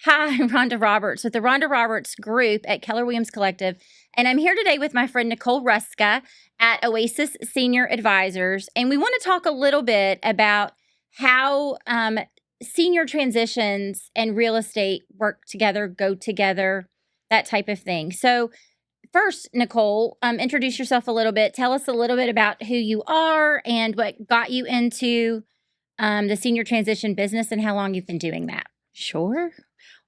Hi, I'm Rhonda Roberts with the Rhonda Roberts Group at Keller Williams Collective. And I'm here today with my friend Nicole Ruska at Oasis Senior Advisors. And we want to talk a little bit about how senior transitions and real estate work together, go together, that type of thing. So, first, Nicole, introduce yourself a little bit. Tell us a little bit about who you are and what got you into the senior transition business and how long you've been doing that. Sure.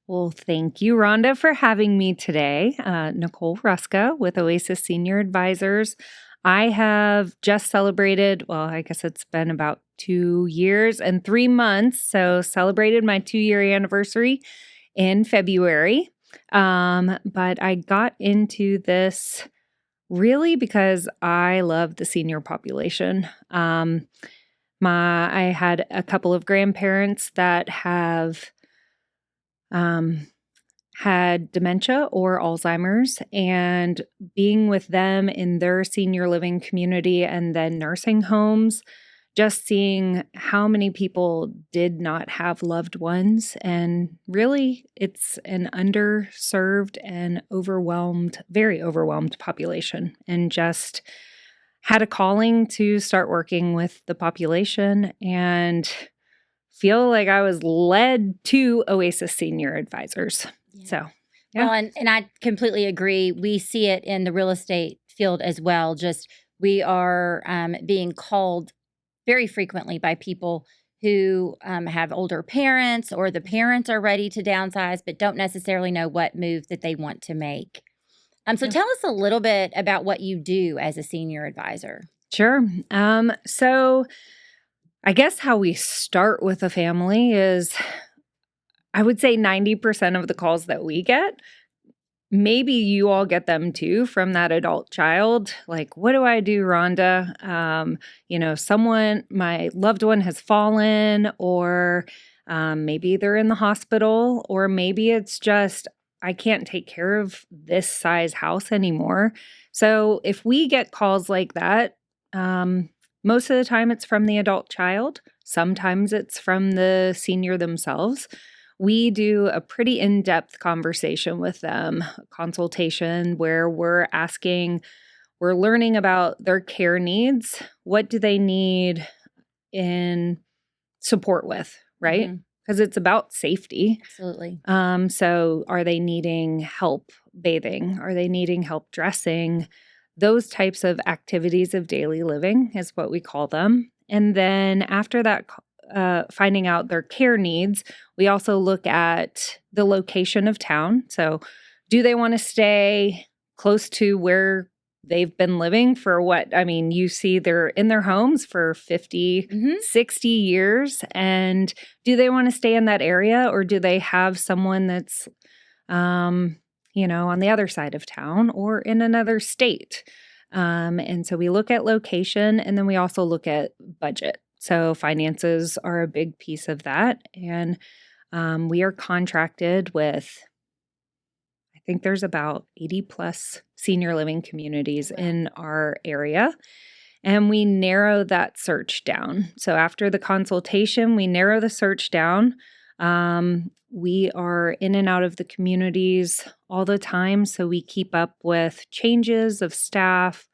Well, thank you, Rhonda, for having me today. Nicole Ruska with Oasis Senior Advisors. I have just celebrated, well, I guess it's been about 2 years and 3 months. So celebrated my 2-year anniversary in February. But I got into this really because I love the senior population. I had a couple of grandparents that have had dementia or Alzheimer's, and being with them in their senior living community and then nursing homes, just seeing how many people did not have loved ones. And really, it's an underserved and very overwhelmed population, and just had a calling to start working with the population and feel like I was led to Oasis Senior Advisors. Yeah. So, yeah. Well, and I completely agree. We see it in the real estate field as well. Just we are being called very frequently by people who have older parents, or the parents are ready to downsize but don't necessarily know what move that they want to make. So Yeah. tell us a little bit about what you do as a senior advisor. Sure. So I guess how we start with a family is, I would say 90% of the calls that we get, maybe you all get them too, from that adult child. Like, what do I do, Rhonda? My loved one has fallen, or maybe they're in the hospital, or maybe it's just, I can't take care of this size house anymore. So if we get calls like that, most of the time it's from the adult child. Sometimes it's from the senior themselves. We do a pretty in-depth conversation with them, a consultation where we're learning about their care needs. What do they need in support with, right? Because it's about safety. Absolutely. So are they needing help bathing? Are they needing help dressing? Those types of activities of daily living is what we call them. And then after that, finding out their care needs, we also look at the location of town. So do they want to stay close to where they've been living for you see they're in their homes for 50, 60 years. And do they want to stay in that area, or do they have someone that's, on the other side of town or in another state? And so we look at location, and then we also look at budget. So finances are a big piece of that. And we are contracted with, I think there's about 80 plus senior living communities in our area. And we narrow that search down. So after the consultation, we narrow the search down. We are in and out of the communities all the time. So we keep up with changes of staff.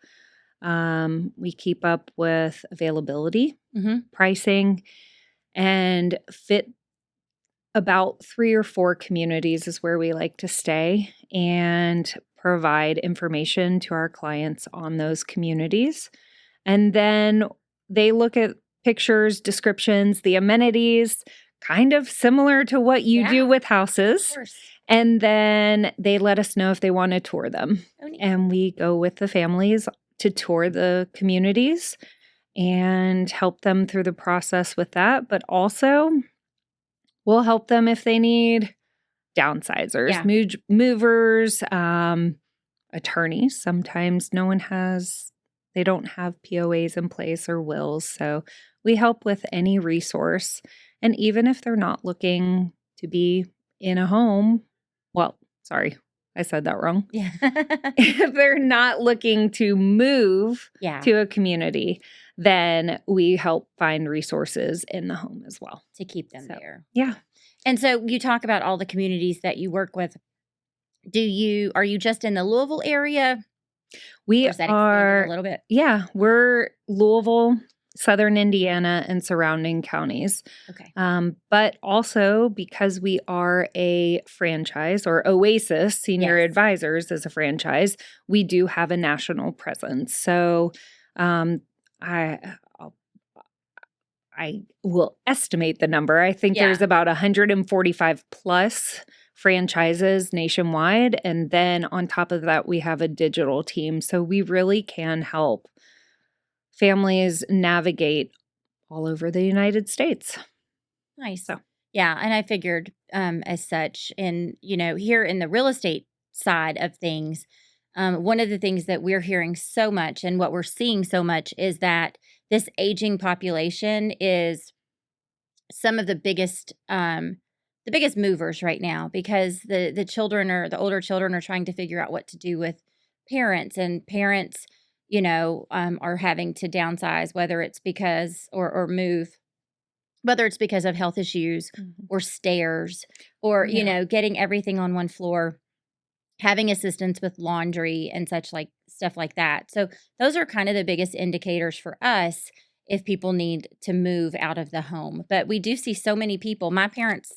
We keep up with availability, pricing, and fit about 3 or 4 communities is where we like to stay, and provide information to our clients on those communities. And then they look at pictures, descriptions, the amenities, kind of similar to what you do with houses. Of course. And then they let us know if they want to tour them. And we go with the families to tour the communities and help them through the process with that. But also, we'll help them if they need downsizers, movers, attorneys. Sometimes they don't have POAs in place or wills. So we help with any resource. And even if they're not looking to be in a home, sorry, I said that wrong. Yeah. If they're not looking to move to a community, then we help find resources in the home as well to keep them there. Yeah. And so you talk about all the communities that you work with. Are you just in the Louisville area, We or is that expanded a are, little bit? yeah, we're Louisville, Southern Indiana, and surrounding counties. Okay. But also because we are a franchise, or Oasis Senior Yes. Advisors is a franchise, we do have a national presence. So um, I I'll- I will estimate the number. I think Yeah. there's about 145 plus franchises nationwide. And then on top of that, we have a digital team. So we really can help families navigate all over the United States. Nice. So. Yeah, and I figured as such. And here in the real estate side of things, one of the things that we're hearing so much and what we're seeing so much is that this aging population is some of the biggest movers right now, because the older children are trying to figure out what to do with parents, and parents are having to downsize, whether it's because or move, whether it's because of health issues Mhm. or stairs, or Yeah. getting everything on one floor, having assistance with laundry and such, like stuff like that. So those are kind of the biggest indicators for us if people need to move out of the home. But we do see so many people, my parents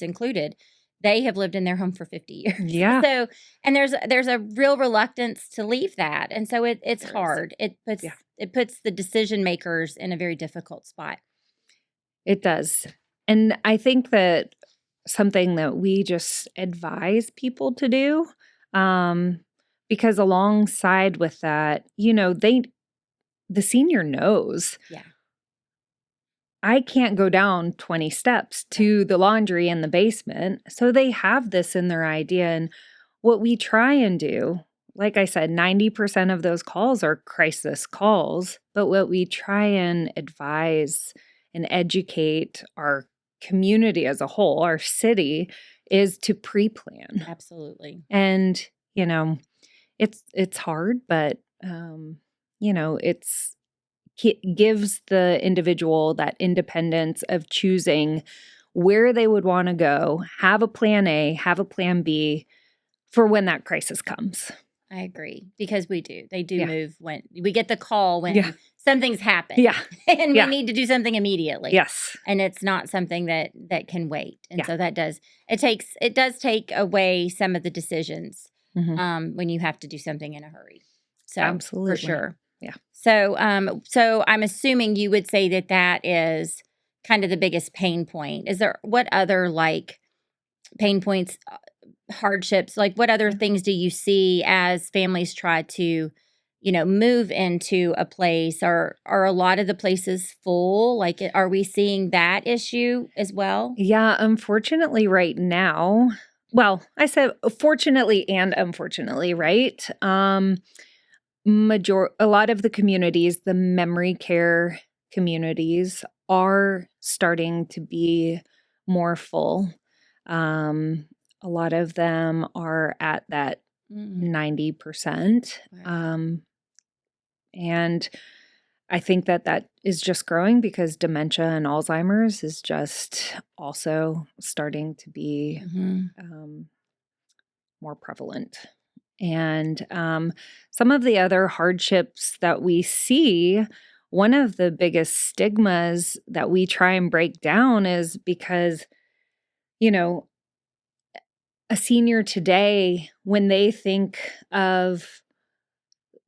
included, they have lived in their home for 50 years. Yeah. So, and there's a real reluctance to leave that. And so it's There is. hard. Yeah. It puts the decision makers in a very difficult spot. It does. And I think that something that we just advise people to do, um, because alongside with that, the senior knows Yeah. I can't go down 20 steps to the laundry in the basement. So they have this in their idea. And what we try and do, like I said, 90% of those calls are crisis calls. But what we try and advise and educate our community as a whole, our city, is to pre-plan. Absolutely. And, it's hard, but it's gives the individual that independence of choosing where they would want to go, have a plan A, have a plan B for when that crisis comes. I agree, because we do. They do Yeah. move when we get the call when Yeah. something's happened. Yeah. And Yeah. we need to do something immediately. Yes. And it's not something that can wait. And Yeah. so it does take away some of the decisions Mhm. when you have to do something in a hurry. So Absolutely. for sure. Yeah. So I'm assuming you would say that is kind of the biggest pain point. What other pain points, hardships, like what other Yeah. things do you see as families try to move into a place? Are a lot of the places full? Like, are we seeing that issue as well? Yeah, unfortunately right now, well, I said fortunately and unfortunately, right? A lot of the communities, the memory care communities, are starting to be more full. Um, a lot of them are at that 90%. Wow. And I think that is just growing because dementia and Alzheimer's is just also starting to be more prevalent. And some of the other hardships that we see, one of the biggest stigmas that we try and break down is because, a senior today, when they think of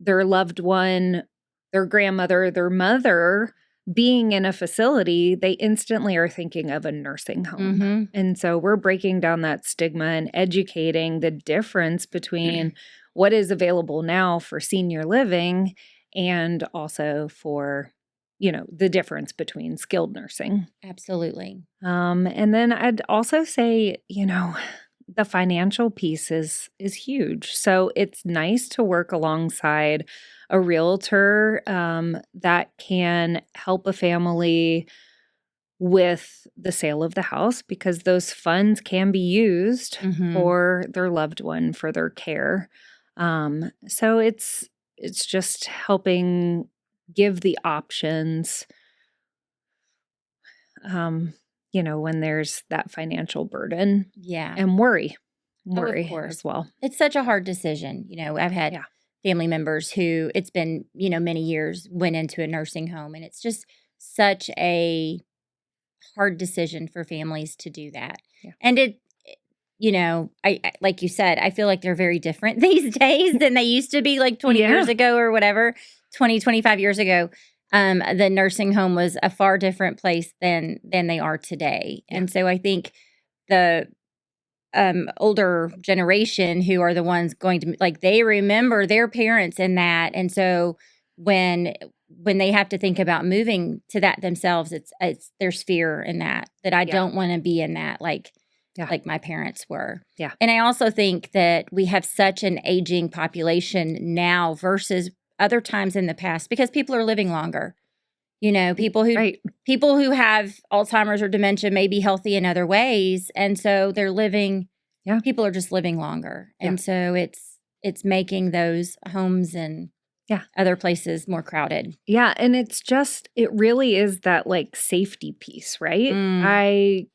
their loved one, their grandmother, their mother being in a facility, they instantly are thinking of a nursing home. And so we're breaking down that stigma and educating the difference between what is available now for senior living and also for, the difference between skilled nursing. Absolutely. And then I'd also say, the financial piece is huge. So it's nice to work alongside a realtor that can help a family with the sale of the house, because those funds can be used for their loved one, for their care. So it's just helping give the options. when there's that financial burden Yeah. and worry course. as well. It's such a hard decision. I've had Yeah. family members who it's been, many years, went into a nursing home, and it's just such a hard decision for families to do that. Yeah. And I like you said, I feel like they're very different these days than they used to be like 20 years ago or whatever, 20, 25 years ago. The nursing home was a far different place than they are today. Yeah. And so I think the older generation who are the ones going to, like, they remember their parents in that. And so when they have to think about moving to that themselves, it's there's fear in that I don't want to be in that, like my parents were. Yeah. And I also think that we have such an aging population now versus other times in the past because people are living longer. People who have Alzheimer's or dementia may be healthy in other ways, and so they're living. Yeah. People are just living longer, and so it's making those homes and other places more crowded. Yeah, and it really is that like safety piece, right? I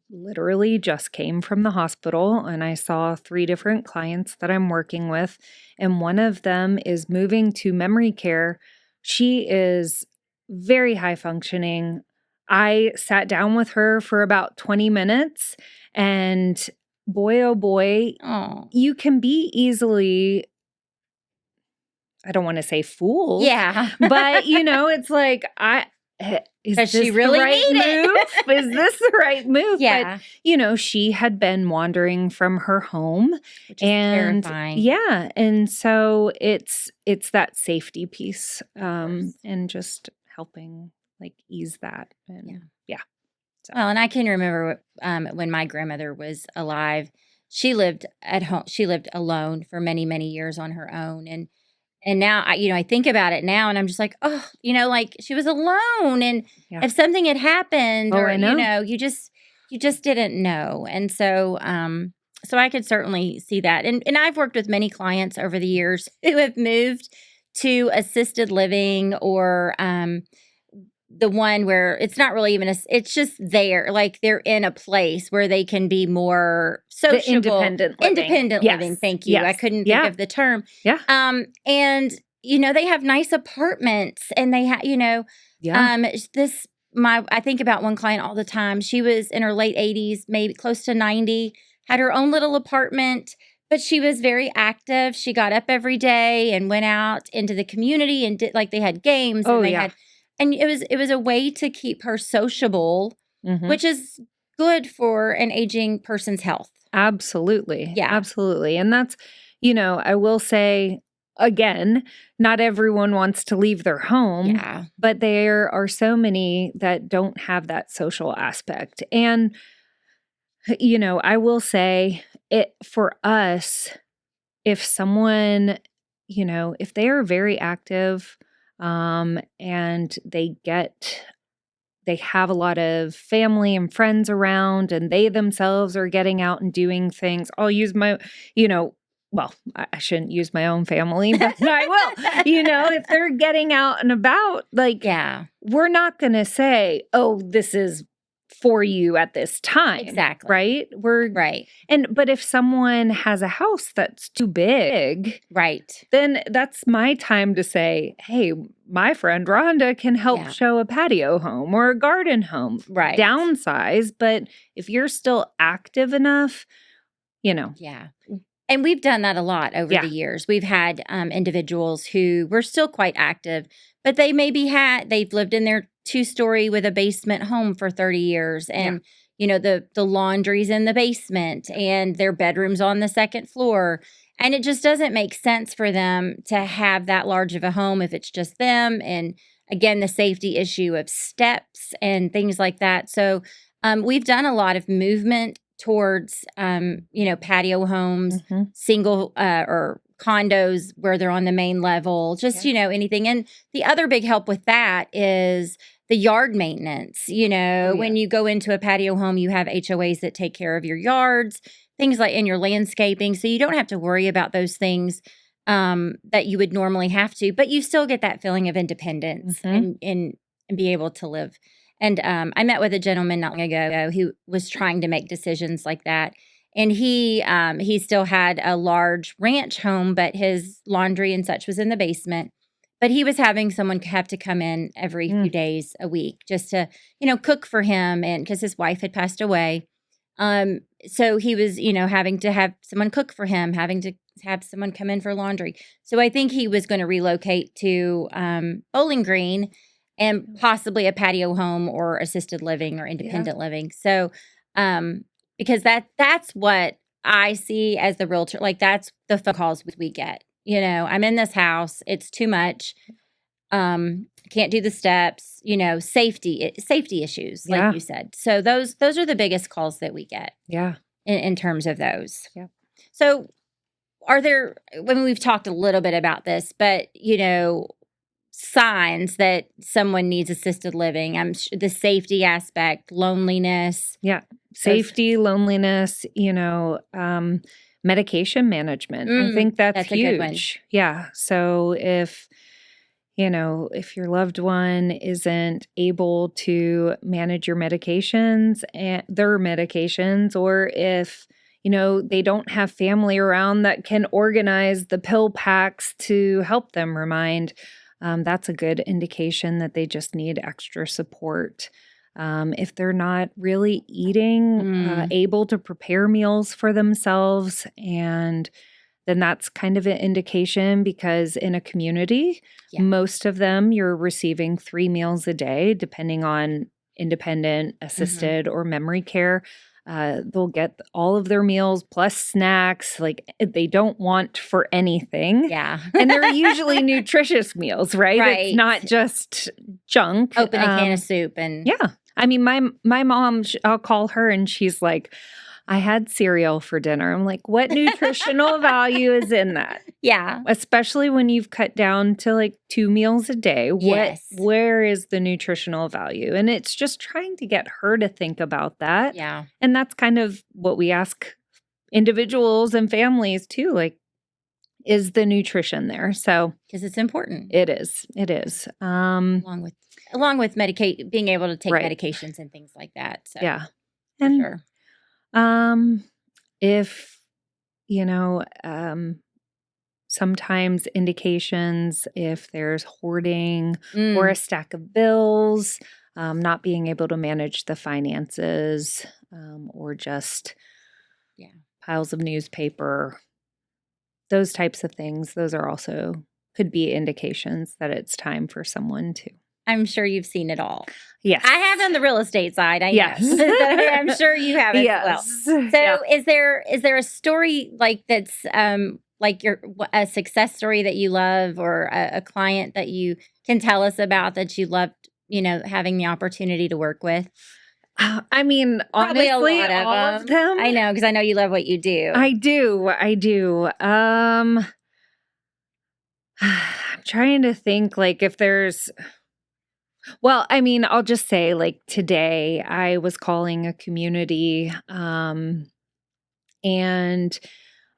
literally just came from the hospital and I saw 3 different clients that I'm working with, and one of them is moving to memory care. She is very high functioning. I sat down with her for about 20 minutes, and boy, oh boy, you can be easily, I don't want to say fooled. Yeah. But, it's like, is this she really the right move? Is this the right move? Yeah. But, she had been wandering from her home. Which is terrifying. Yeah. And so it's that safety piece and just helping like ease that. And So. Well, and I can remember when my grandmother was alive, she lived at home. She lived alone for many, many years on her own. And now I think about it now and I'm just like, oh, like she was alone. And if something had happened or, you just didn't know. And so, so I could certainly see that. And I've worked with many clients over the years who have moved to assisted living or, the one where it's not really even it's just there, like they're in a place where they can be more sociable, independent living. Thank you. Yes. I couldn't think of the term. Yeah. And they have nice apartments, and they have, I think about one client all the time. She was in her late 80s, maybe close to 90, had her own little apartment, but she was very active. She got up every day and went out into the community and did, like, they had games and they had. And it was a way to keep her sociable, which is good for an aging person's health. Absolutely. Yeah. Absolutely. And that's, I will say, again, not everyone wants to leave their home. Yeah. But there are so many that don't have that social aspect. And, I will say it for us, if someone, if they are very active, and they have a lot of family and friends around and they themselves are getting out and doing things. I'll use my, well, I shouldn't use my own family, but I will, if they're getting out and about, like, we're not going to say, oh, this is for you at this time. Exactly. Right? Right. But if someone has a house that's too big, right, then that's my time to say, hey, my friend Rhonda can help show a patio home or a garden home. Right. Downsize. But if you're still active enough, Yeah. And we've done that a lot over the years. We've had individuals who were still quite active, but they they've lived in their 2-story with a basement home for 30 years. And, the laundry's in the basement and their bedroom's on the 2nd floor. And it just doesn't make sense for them to have that large of a home if it's just them. And again, the safety issue of steps and things like that. So we've done a lot of movement towards, patio homes, single or condos where they're on the main level, just, anything. And the other big help with that is the yard maintenance. When you go into a patio home, you have HOAs that take care of your yards, things like in your landscaping. So you don't have to worry about those things that you would normally have to, but you still get that feeling of independence and be able to live. And I met with a gentleman not long ago who was trying to make decisions like that. And he still had a large ranch home, but his laundry and such was in the basement. But he was having someone have to come in every few days a week just to, cook for him, and because his wife had passed away. So he was, having to have someone cook for him, having to have someone come in for laundry. So I think he was going to relocate to Bowling Green and possibly a patio home or assisted living or independent living. So because that's what I see as the realtor. Like, that's the phone calls we get. I'm in this house. It's too much. Can't do the steps, safety issues, like you said. So those are the biggest calls that we get. Yeah. In terms of those. Yeah. So we've talked a little bit about this, but, signs that someone needs assisted living, the safety aspect, loneliness. Yeah. Safety, loneliness, medication management. I think that's huge. A good one. Yeah. So if your loved one isn't able to manage your medications and their medications, or if, they don't have family around that can organize the pill packs to help them remind, that's a good indication that they just need extra support. If they're not really eating, able to prepare meals for themselves, and then that's kind of an indication, because in a community, most of them you're receiving 3 meals a day, depending on independent, assisted, or memory care. They'll get all of their meals plus snacks. Like, they don't want for anything. Yeah. And they're usually nutritious meals, right? It's not just junk. Open a can of soup and... Yeah. I mean, my mom, I'll call her and she's like, I had cereal for dinner. I'm like, what nutritional value is in that? Yeah. Especially when you've cut down to like 2 meals a day. Yes. Where is the nutritional value? And it's just trying to get her to think about that. Yeah. And that's kind of what we ask individuals and families too. Like, is the nutrition there? So, because it's important. It is. It is. Along with being able to take medications and things like that. So, yeah. And sure. If, sometimes indications, if there's hoarding or a stack of bills, not being able to manage the finances, or just piles of newspaper, those types of things, those are also could be indications that it's time for someone to. I'm sure you've seen it all. Yes. I have on the real estate side. Yes. I'm sure you have as well. So is there a story like that's like a success story that you love, or a client that you can tell us about that you loved, having the opportunity to work with? I mean, honestly, all of them. I know, because I know you love what you do. I do. I'm trying to think, like, if there's... Well, I mean, I'll just say, like, today I was calling a community, and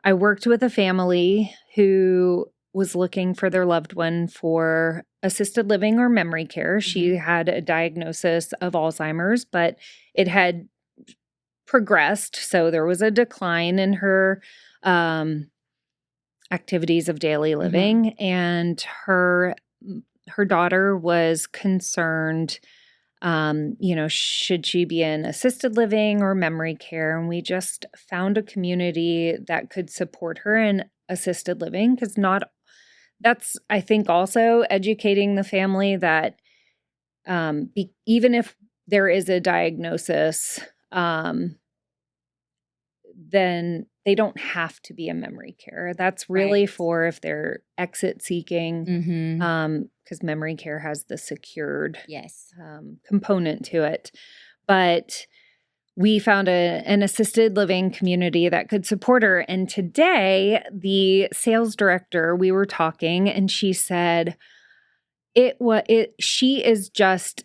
I worked with a family who was looking for their loved one for assisted living or memory care. She had a diagnosis of Alzheimer's, but it had progressed. So there was a decline in her activities of daily living, and her daughter was concerned, should she be in assisted living or memory care? And we just found a community that could support her in assisted living, because that's, I think, also educating the family that even if there is a diagnosis, then they don't have to be a memory care. That's really for if they're exit seeking, because memory care has the secured component to it. But we found an assisted living community that could support her. And today, the sales director, we were talking, and she said she is just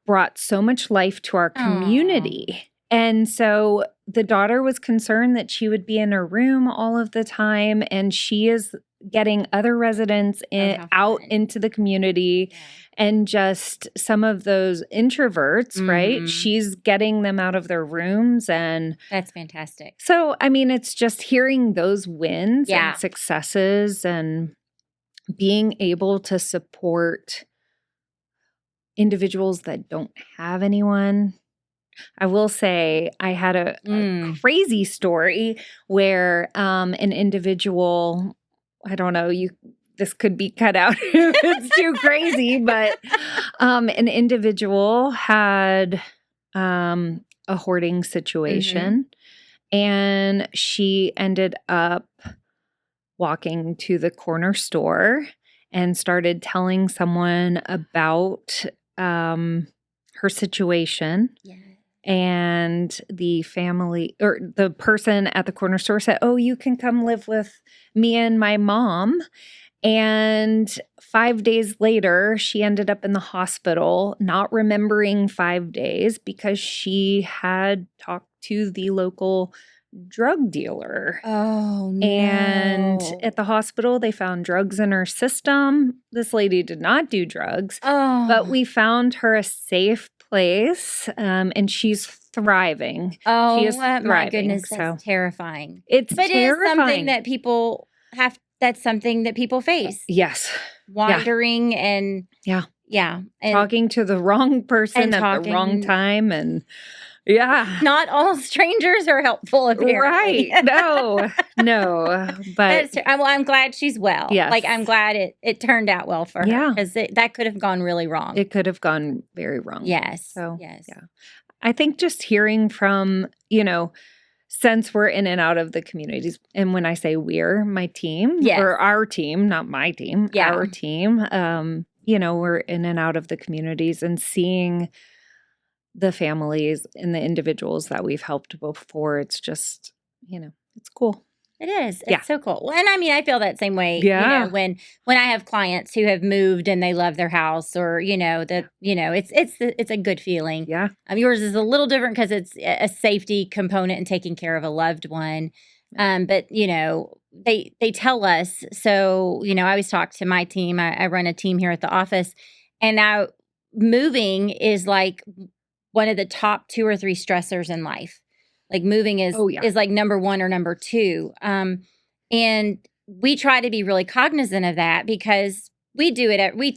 brought so much life to our community. Aww. And so the daughter was concerned that she would be in her room all of the time, and she is getting other residents how out fun. into the community. Yeah. And just some of those introverts, right? Mhm. She's getting them out of their rooms. And That's fantastic. so, I mean, it's just hearing those wins Yeah. and successes and being able to support individuals that don't have anyone. I will say I had a crazy story where an individual, I don't know, this could be cut out if it's too crazy, but an individual had a hoarding situation, and she ended up walking to the corner store and started telling someone about her situation. Yeah. And the family or the person at the corner store said, "Oh, you can come live with me and my mom." And 5 days later, she ended up in the hospital, not remembering 5 days because she had talked to the local drug dealer. Oh, no. And at the hospital, they found drugs in her system. This lady did not do drugs, but we found her a safe place, and she's thriving. Oh, she is my thriving, goodness, so that's terrifying. it's But terrifying. it is something that people have. That's something that people face. Yes, Wandering and yeah, and talking to the wrong person and at the wrong time, and yeah, not all strangers are helpful, apparently. right? No, but I'm glad she's well. Yes. Like, I'm glad it turned out well for her. Yeah. Because that could have gone really wrong. it could have gone very wrong. Yes. So, yes. yeah. I think just hearing from, since we're in and out of the communities, and when I say we're, my team, Yes. or our team, not my team, Yeah. our team, we're in and out of the communities and seeing the families and the individuals that we've helped before. It's just, it's cool. It is. It's Yeah. so cool. Well, and I mean, I feel that same way. Yeah. When I have clients who have moved and they love their house, or it's a good feeling. Yeah. Yours is a little different because it's a safety component and taking care of a loved one. But they tell us. So I always talk to my team. I run a team here at the office, and now moving is like one of the top 2 or 3 stressors in life. Like, moving is like number 1 or number 2. And we try to be really cognizant of that because we do it. We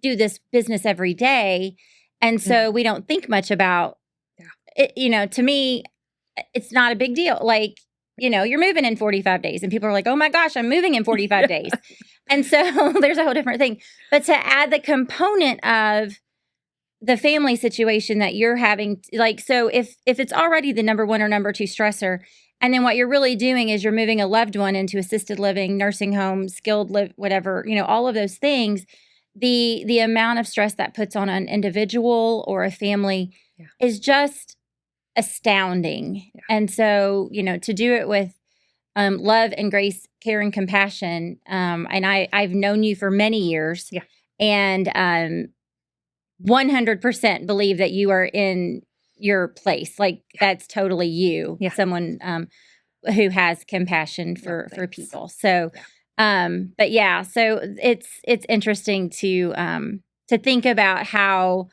do this business every day. And so we don't think much about it. To me, it's not a big deal. Like, you're moving in 45 days and people are like, "Oh my gosh, I'm moving in 45 days." And so there's a whole different thing. But to add the component of the family situation that you're having, like, so if it's already the number 1 or number 2 stressor, and then what you're really doing is you're moving a loved one into assisted living, nursing home, skilled live, whatever, all of those things, the amount of stress that puts on an individual or a family is just astounding. Yeah. And so, to do it with love and grace, care and compassion, and I've known you for many years, and 100% believe that you are in your place. Like, that's totally you. Yeah. Someone who has compassion for people. So, but yeah, so it's interesting to think about how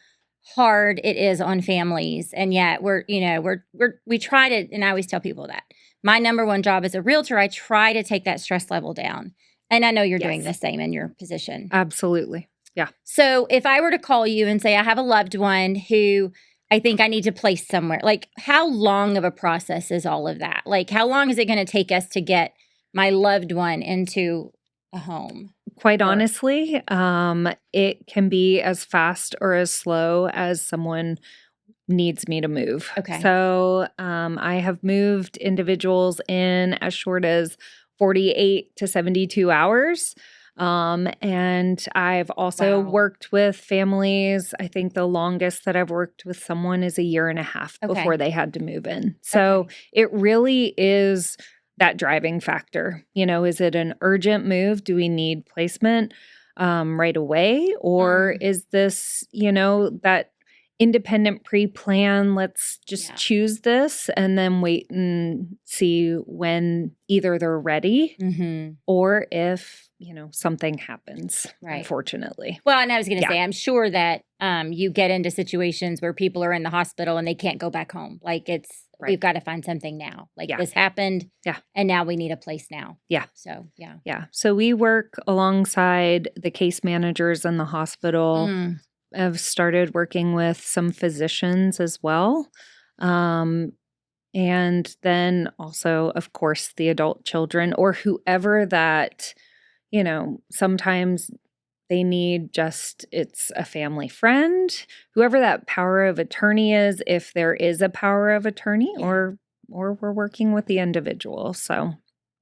hard it is on families, and yet we try to. And I always tell people that my number 1 job as a realtor, I try to take that stress level down. And I know you're doing the same in your position. Absolutely. Yeah. So if I were to call you and say, I have a loved one who I think I need to place somewhere, like, how long of a process is all of that? Like, how long is it going to take us to get my loved one into a home? Quite honestly, it can be as fast or as slow as someone needs me to move. Okay. So I have moved individuals in as short as 48 to 72 hours. And I've also worked with families. I think the longest that I've worked with someone is 1.5 years before they had to move in. So it really is that driving factor. Is it an urgent move? Do we need placement right away? Or is this, that independent pre-plan, let's just Yeah. choose this and then wait and see when either they're ready Mm-hmm. or if, something happens, Right. unfortunately. Well, and I was going to Yeah. say, I'm sure that you get into situations where people are in the hospital and they can't go back home. Like Right. we've got to find something now. Like Yeah. this happened. Yeah. And now we need a place now. Yeah. So, yeah. Yeah. So we work alongside the case managers in the hospital. Mm. I've started working with some physicians as well. And then also, of course, the adult children or whoever that, sometimes they need it's a family friend, whoever that power of attorney is, if there is a power of attorney, Yeah. or we're working with the individual. So,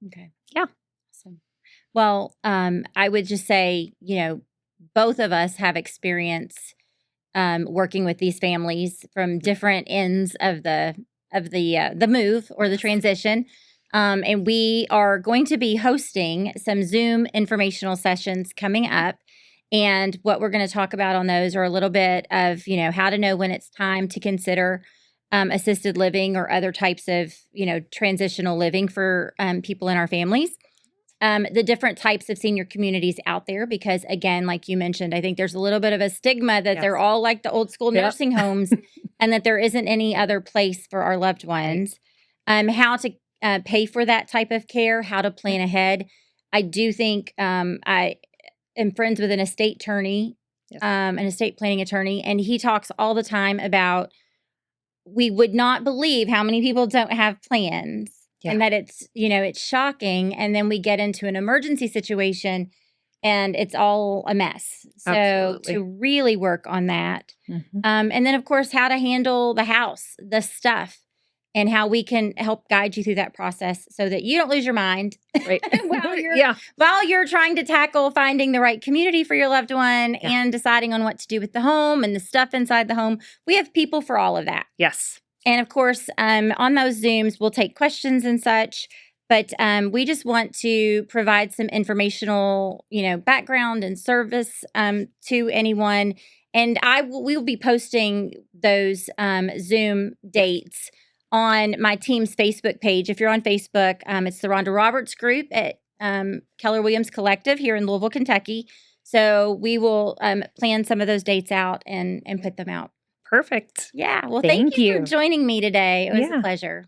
Okay. yeah. Awesome. Well, I would just say, both of us have experience working with these families from different ends of the move or the transition. And we are going to be hosting some Zoom informational sessions coming up. And what we're going to talk about on those are a little bit of, how to know when it's time to consider assisted living or other types of, transitional living for people in our families. The different types of senior communities out there, because again, like you mentioned, I think there's a little bit of a stigma that they're Yes. all like the old school Yep. nursing homes and that there isn't any other place for our loved ones. How to pay for that type of care, how to plan ahead. I do think I am friends with an estate attorney, Yes. an estate planning attorney, and he talks all the time about we would not believe how many people don't have plans. Yeah. And that it's shocking. And then we get into an emergency situation and it's all a mess. So Absolutely. to really work on that. Mhm. And then, of course, how to handle the house, the stuff, and how we can help guide you through that process so that you don't lose your mind Right. while you're trying to tackle finding the right community for your loved one and deciding on what to do with the home and the stuff inside the home. We have people for all of that. Yes. And of course, on those Zooms, we'll take questions and such. But we just want to provide some informational, background and service to anyone. And we will be posting those Zoom dates on my team's Facebook page. If you're on Facebook, it's the Rhonda Roberts group at Keller Williams Collective here in Louisville, Kentucky. So we will plan some of those dates out and put them out. Perfect. Yeah. Well, Thank thank you you. for joining me today. It was a pleasure.